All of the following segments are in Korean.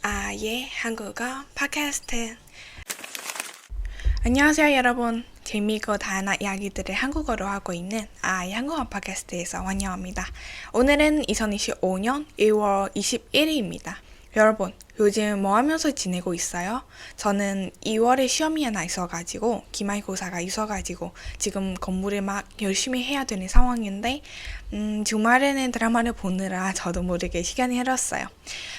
아예 한국어 팟캐스트. 안녕하세요 여러분. 재미있고 다양한 이야기들을 한국어로 하고 있는 아예 한국어 팟캐스트에서 환영합니다. 오늘은 2025년 2월 21일입니다. 여러분, 요즘 뭐 하면서 지내고 있어요? 저는 2월에 시험이 하나 있어가지고 기말고사가 있어가지고 지금 공부를 막 열심히 해야 되는 상황인데 주말에는 드라마를 보느라 저도 모르게 시간이 흘렀어요.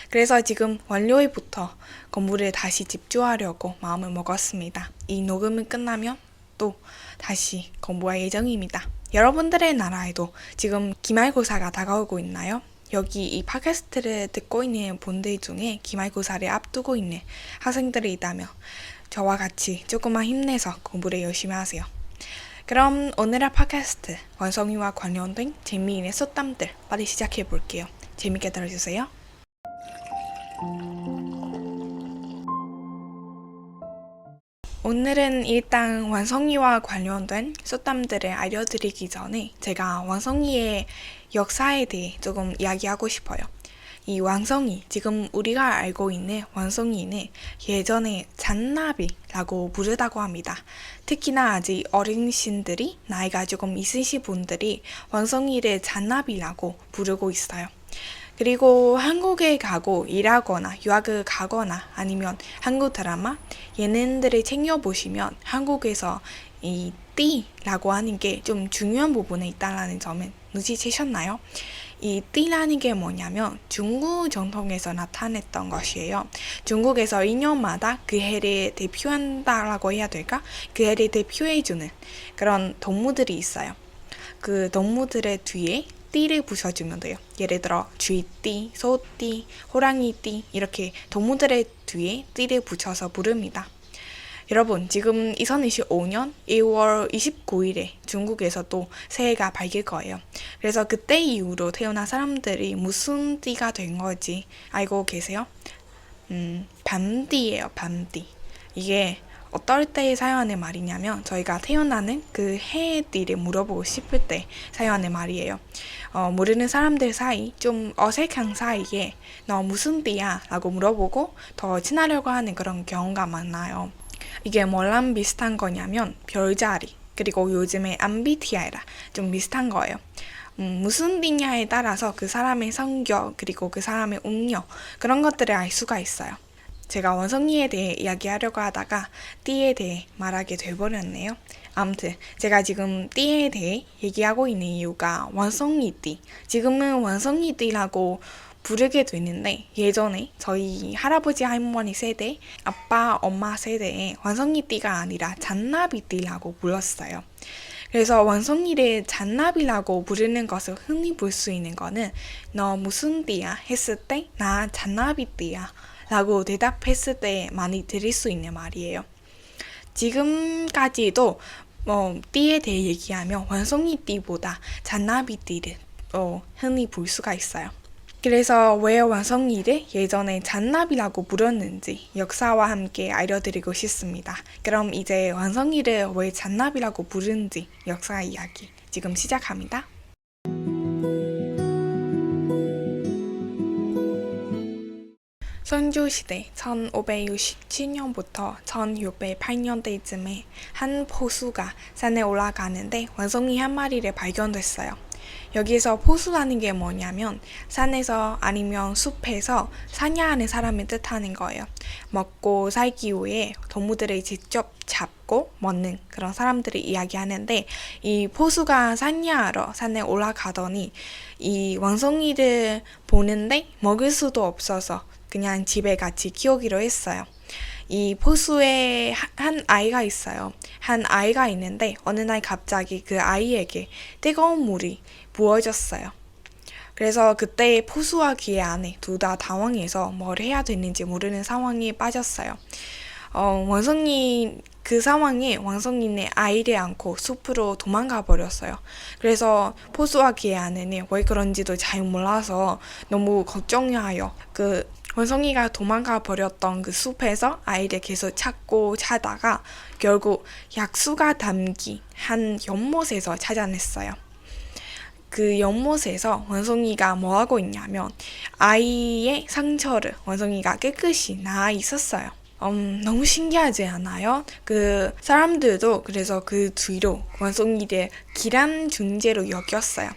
그래서 지금 월요일부터 공부를 다시 집중하려고 마음을 먹었습니다. 이 녹음이 끝나면 또 다시 공부할 예정입니다. 여러분들의 나라에도 지금 기말고사가 다가오고 있나요? 여기 이 팟캐스트를 듣고 있는 분들 중에 기말고사를 앞두고 있는 학생들이 있다면 저와 같이 조금만 힘내서 공부를 열심히 하세요. 그럼 오늘의 팟캐스트 원성이와 관련된 재미있는 속담들 빨리 시작해 볼게요. 재밌게 들어주세요. 오늘은 일단 원성이와 관련된 속담들을 알려드리기 전에 제가 원성이의 역사에 대해 조금 이야기하고 싶어요. 이 원성이, 지금 우리가 알고 있는 원성이는 예전에 잔나비라고 부르다고 합니다. 특히나 아직 어르신들이 나이가 조금 있으신 분들이 원성이를 잔나비라고 부르고 있어요. 그리고 한국에 가고 일하거나 유학을 가거나 아니면 한국 드라마, 예능들을 챙겨보시면 한국에서 이 띠라고 하는 게 좀 중요한 부분에 있다는 점은 눈치채셨나요? 이 띠라는 게 뭐냐면 중국 전통에서 나타냈던 것이에요. 중국에서 2년마다 그 해를 대표한다라고 해야 될까? 그 해를 대표해주는 그런 동무들이 있어요. 그 동무들의 뒤에 띠를 붙여주면 돼요. 예를 들어 쥐띠, 소띠, 호랑이띠 이렇게 동물들의 뒤에 띠를 붙여서 부릅니다. 여러분, 지금 2025년 2월 29일에 중국에서 또 새해가 밝을 거예요. 그래서 그때 이후로 태어난 사람들이 무슨 띠가 된 거지 알고 계세요? 밤띠예요, 밤띠. 이게 어떨 때 사용하는 말이냐면 저희가 태어나는 그 해의 띠를 물어보고 싶을 때 사용하는 말이에요. 모르는 사람들 사이 좀 어색한 사이에 너 무슨 띠야? 라고 물어보고 더 친하려고 하는 그런 경우가 많아요. 이게 뭐랑 비슷한 거냐면 별자리 그리고 요즘에 MBTI라 좀 비슷한 거예요. 무슨 띠냐에 따라서 그 사람의 성격 그리고 그 사람의 운명 그런 것들을 알 수가 있어요. 제가 원성이에 대해 이야기하려고 하다가 띠에 대해 말하게 돼버렸네요. 아무튼 제가 지금 띠에 대해 얘기하고 있는 이유가 원성이띠. 지금은 원성이띠라고 부르게 되는데 예전에 저희 할아버지 할머니 세대, 아빠 엄마 세대에 원성이띠가 아니라 잔나비띠라고 불렀어요. 그래서 원성이를 잔나비라고 부르는 것을 흔히 볼 수 있는 거는 너 무슨 띠야? 했을 때 나 잔나비띠야 라고 대답했을 때 많이 들을 수 있는 말이에요. 지금까지도 띠에 대해 얘기하면 원성이띠보다 잔나비띠를 흔히 볼 수가 있어요. 그래서 왜 원성이를 예전에 잔나비라고 불렀는지 역사와 함께 알려드리고 싶습니다. 그럼 이제 원성이를 왜 잔나비라고 부르는지 역사 이야기 지금 시작합니다. 선조시대 1567년부터 1608년대쯤에 한 포수가 산에 올라가는데 원성이 한 마리를 발견됐어요. 여기서 포수라는 게 뭐냐면 산에서 아니면 숲에서 사냥하는 사람을 뜻하는 거예요. 먹고 살기 위해 동물들을 직접 잡고 먹는 그런 사람들을 이야기하는데 이 포수가 사냥하러 산에 올라가더니 이 원성이를 보는데 먹을 수도 없어서 그냥 집에 같이 키우기로 했어요. 이 포수에 한 아이가 있어요. 한 아이가 있는데 어느 날 갑자기 그 아이에게 뜨거운 물이 부어졌어요. 그래서 그때 포수와 그의 아내 둘 다 당황해서 뭘 해야 되는지 모르는 상황에 빠졌어요. 원성이 그 상황에 원성이는 아이를 안고 숲으로 도망가 버렸어요. 그래서 포수와 그의 아내는 왜 그런지도 잘 몰라서 너무 걱정하여 그 원성이가 도망가 버렸던 그 숲에서 아이를 계속 찾고 찾다가 결국 약수가 담긴 한 연못에서 찾아냈어요. 그 연못에서 원숭이가 뭐 하고 있냐면 아이의 상처를 원숭이가 깨끗이 나 있었어요. 너무 신기하지 않아요? 그 사람들도 그래서 그 뒤로 원숭이를 길한 존재로 여겼어요.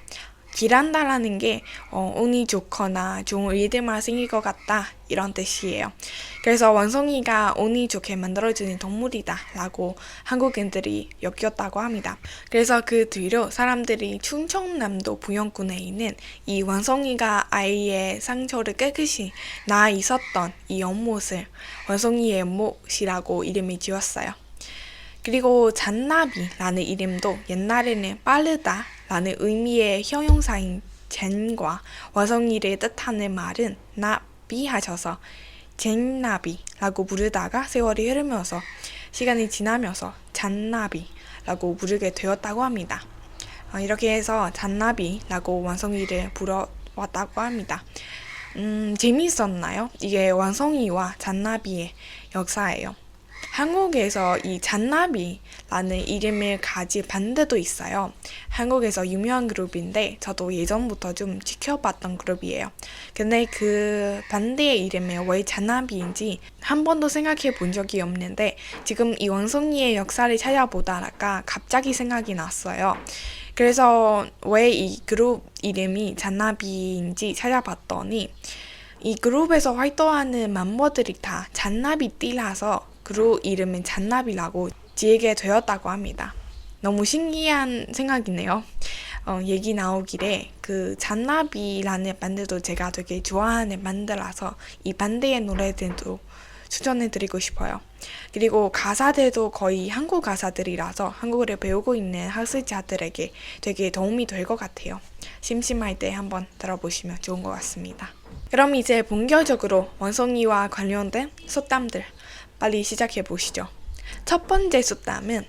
길한다라는 게 운이 좋거나 좋은 일들만 생길 것 같다 이런 뜻이에요. 그래서 원숭이가 운이 좋게 만들어주는 동물이다 라고 한국인들이 여겼다고 합니다. 그래서 그 뒤로 사람들이 충청남도 부영군에 있는 이 원숭이가 아이의 상처를 깨끗이 나 있었던 이 연못을 원숭이의 못이라고 이름을 지었어요. 그리고 잔나비라는 이름도 옛날에는 빠르다 라는 의미의 형용사인 젠과 원숭이를 뜻하는 말은 나비 하셔서 젠나비라고 부르다가 세월이 흐르면서 시간이 지나면서 잔나비라고 부르게 되었다고 합니다. 이렇게 해서 잔나비라고 원숭이를 불러왔다고 합니다. 재미있었나요? 이게 원숭이와 잔나비의 역사예요. 한국에서 이 잔나비라는 이름을 가진 반드도 있어요. 한국에서 유명한 그룹인데 저도 예전부터 좀 지켜봤던 그룹이에요. 근데 그 반드의 이름이 왜 잔나비인지 한 번도 생각해 본 적이 없는데 지금 이 원숭이의 역사를 찾아보다가 갑자기 생각이 났어요. 그래서 왜 이 그룹 이름이 잔나비인지 찾아봤더니 이 그룹에서 활동하는 멤버들이 다 잔나비띠라서 그룹 이름은 잔나비라고 지게 되었다고 합니다. 너무 신기한 생각이네요. 얘기 나오길래 그 잔나비라는 밴드도 제가 되게 좋아하는 밴드라서 이 밴드의 노래들도 추천해드리고 싶어요. 그리고 가사들도 거의 한국 가사들이라서 한국어를 배우고 있는 학습자들에게 되게 도움이 될 것 같아요. 심심할 때 한번 들어보시면 좋은 것 같습니다. 그럼 이제 본격적으로 원숭이와 관련된 속담들 빨리 시작해 보시죠. 첫 번째 속담은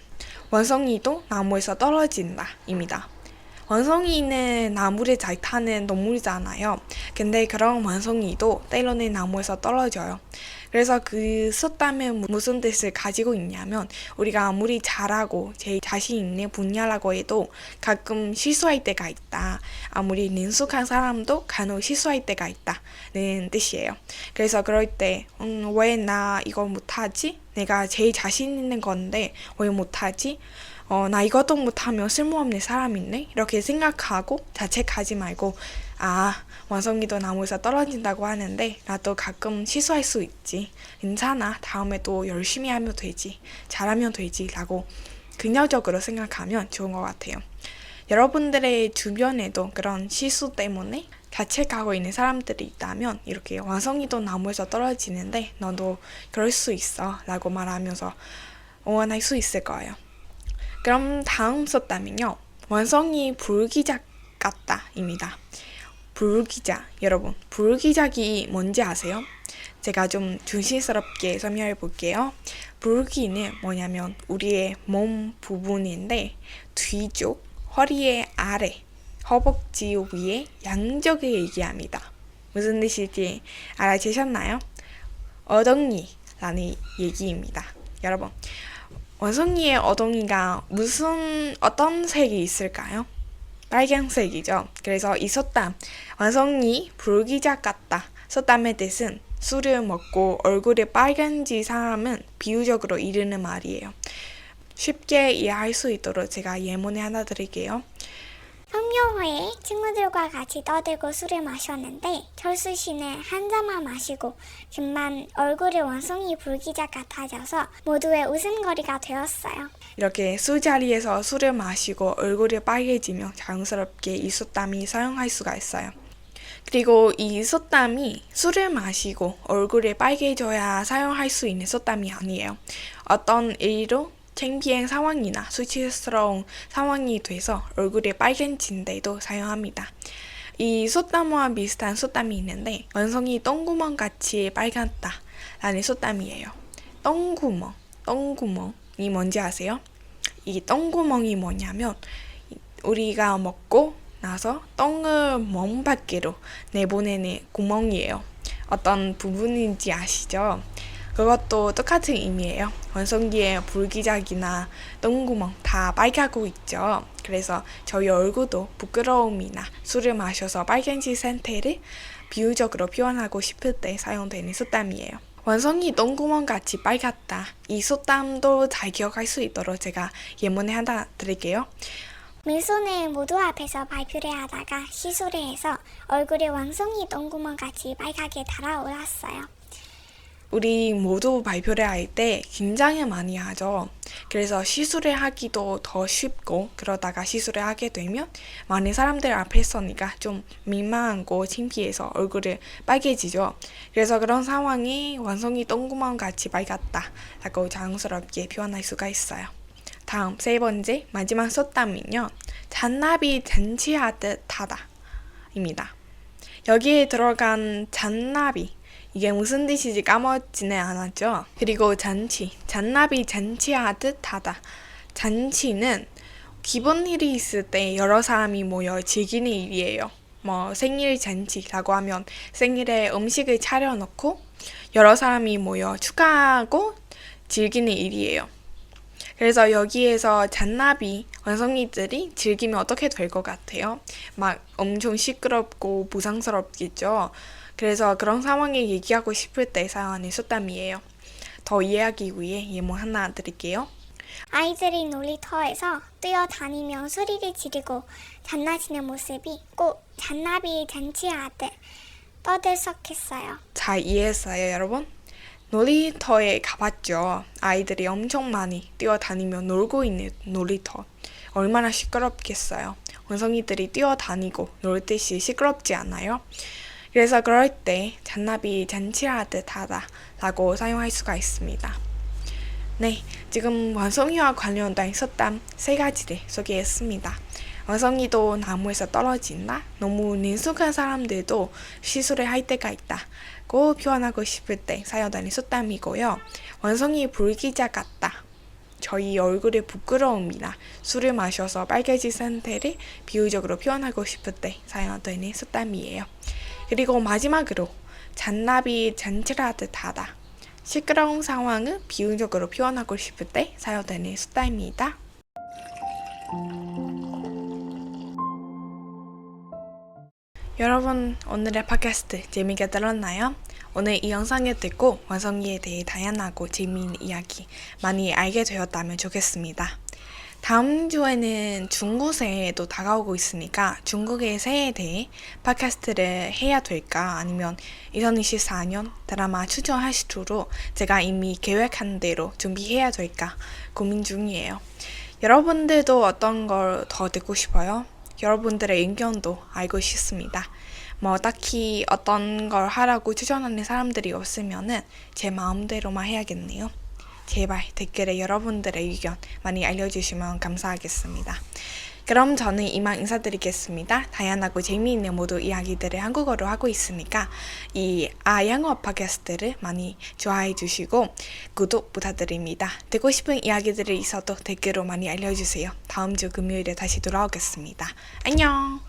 원숭이도 나무에서 떨어진다 입니다. 원숭이는 나무를 잘 타는 동물이잖아요. 근데 그런 원숭이도 때로는 나무에서 떨어져요. 그래서 그 속담은 무슨 뜻을 가지고 있냐면 우리가 아무리 잘하고 제일 자신 있는 분야라고 해도 가끔 실수할 때가 있다. 아무리 능숙한 사람도 간혹 실수할 때가 있다는 뜻이에요. 그래서 그럴 때 왜 나 이거 못하지? 내가 제일 자신 있는 건데 왜 못하지? 나 이것도 못하면 쓸모없는 사람이네? 이렇게 생각하고 자책하지 말고 원숭이도 나무에서 떨어진다고 하는데 나도 가끔 실수할 수 있지. 괜찮아. 다음에 또 열심히 하면 되지. 잘하면 되지. 라고 긍정적으로 생각하면 좋은 것 같아요. 여러분들의 주변에도 그런 실수 때문에 자책하고 있는 사람들이 있다면 이렇게 원숭이도 나무에서 떨어지는데 너도 그럴 수 있어 라고 말하면서 응원할 수 있을 거예요. 그럼 다음 속담은요. 원숭이 불기작 같다 입니다. 불기작, 여러분 불기작이 뭔지 아세요? 제가 좀 조심스럽게 설명해 볼게요. 불기는 뭐냐면 우리의 몸 부분인데 뒤쪽, 허리의 아래, 허벅지 위에 양쪽을 얘기합니다. 무슨 뜻일지 알아채셨나요? 어덩니라는 얘기입니다. 여러분 원숭이의 어덩니가 어떤 색이 있을까요? 빨간색이죠. 그래서 이 속담 원숭이 불기작 같다. 속담의 뜻은 술을 먹고 얼굴이 빨간지 사람은 비유적으로 이르는 말이에요. 쉽게 이해할 수 있도록 제가 예문을 하나 드릴게요. 성묘회에 친구들과 같이 떠들고 술을 마셨는데 철수 씨는 한 잔만 마시고 금방 얼굴이 원숭이 불기작 같아져서 모두의 웃음거리가 되었어요. 이렇게 술자리에서 술을 마시고 얼굴이 빨개지면 자연스럽게 이 속담이 사용할 수가 있어요. 그리고 이 속담이 술을 마시고 얼굴이 빨개져야 사용할 수 있는 속담이 아니에요. 어떤 일로 창피한 상황이나 수치스러운 상황이 돼서 얼굴이 빨개진데도 사용합니다. 이 속담과 비슷한 속담이 있는데 원숭이 똥구멍 같이 빨갛다 라는 속담이에요. 똥구멍이 뭔지 아세요? 이 똥구멍이 뭐냐면 우리가 먹고 나서 똥을 몸 밖으로 내보내는 구멍이에요. 어떤 부분인지 아시죠? 그것도 똑같은 의미예요. 원성기에 불기작이나 똥구멍 다 빨개하고 있죠. 그래서 저희 얼굴도 부끄러움이나 술을 마셔서 빨개진 상태를 비유적으로 표현하고 싶을 때 사용되는 속담이에요. 원성이 똥구멍 같이 빨갛다. 이 속담도 잘 기억할 수 있도록 제가 예문을 하나 드릴게요. 민소는 모두 앞에서 발표를 하다가 실수를 해서 얼굴에 왕성이 똥구멍 같이 빨갛게 달아올랐어요. 우리 모두 발표를 할 때 긴장을 많이 하죠. 그래서 시술을 하기도 더 쉽고 그러다가 시술을 하게 되면 많은 사람들 앞에 서니까 좀 민망하고 창피해서 얼굴이 빨개지죠. 그래서 그런 상황이 완성이 똥구멍 같이 빨갛다 라고 자연스럽게 표현할 수가 있어요. 다음 세 번째 마지막 속담은요. 잔나비 잔치하듯 하다 입니다. 여기에 들어간 잔나비 이게 무슨 뜻인지 까먹지는 않았죠. 그리고 잔치, 잔나비 잔치하듯 하다. 잔치는 기본 일이 있을 때 여러 사람이 모여 즐기는 일이에요. 뭐 생일 잔치라고 하면 생일에 음식을 차려놓고 여러 사람이 모여 축하하고 즐기는 일이에요. 그래서 여기에서 잔나비 원성이들이 즐기면 어떻게 될 것 같아요? 막 엄청 시끄럽고 부상스럽겠죠. 그래서 그런 상황을 얘기하고 싶을 때 사용하는 속담이에요. 더 이해하기 위해 예문 하나 드릴게요. 아이들이 놀이터에서 뛰어다니며 소리를 지르고 장난치는 모습이 꼭 잔나비 잔치하듯 떠들썩했어요. 잘 이해했어요, 여러분? 놀이터에 가봤죠. 아이들이 엄청 많이 뛰어다니며 놀고 있는 놀이터. 얼마나 시끄럽겠어요. 원성이들이 뛰어다니고 놀 듯이 시끄럽지 않아요? 그래서 그럴 때 잔나비 잔치하듯 하다 라고 사용할 수가 있습니다. 네, 지금 원성이와 관련된 속담 3가지를 소개했습니다. 원성이도 나무에서 떨어진다. 너무 능숙한 사람들도 시술을 할 때가 있다고 표현하고 싶을 때 사용되는 속담이고요. 원성이 불기자 같다. 저희 얼굴의 부끄러움이나 술을 마셔서 빨개진 상태를 비유적으로 표현하고 싶을 때 사용되는 속담이에요. 그리고 마지막으로 잔나비 잔치하듯 하다. 시끄러운 상황을 비유적으로 표현하고 싶을 때 사용되는 속담입니다. 여러분 오늘의 팟캐스트 재미있게 들었나요? 오늘 이 영상을 듣고 원성이에 대해 다양하고 재미있는 이야기 많이 알게 되었다면 좋겠습니다. 다음 주에는 중국 새해도 다가오고 있으니까 중국의 새해에 대해 팟캐스트를 해야 될까 아니면 2024년 드라마 추천할 수로 제가 이미 계획한 대로 준비해야 될까 고민 중이에요. 여러분들도 어떤 걸 더 듣고 싶어요? 여러분들의 의견도 알고 싶습니다. 뭐 딱히 어떤 걸 하라고 추천하는 사람들이 없으면은 제 마음대로만 해야겠네요. 제발 댓글에 여러분들의 의견 많이 알려주시면 감사하겠습니다. 그럼 저는 이만 인사드리겠습니다. 다양하고 재미있는 모두 이야기들을 한국어로 하고 있으니까 이 영어 팟캐스트를 많이 좋아해 주시고 구독 부탁드립니다. 듣고 싶은 이야기들이 있어도 댓글로 많이 알려주세요. 다음 주 금요일에 다시 돌아오겠습니다. 안녕!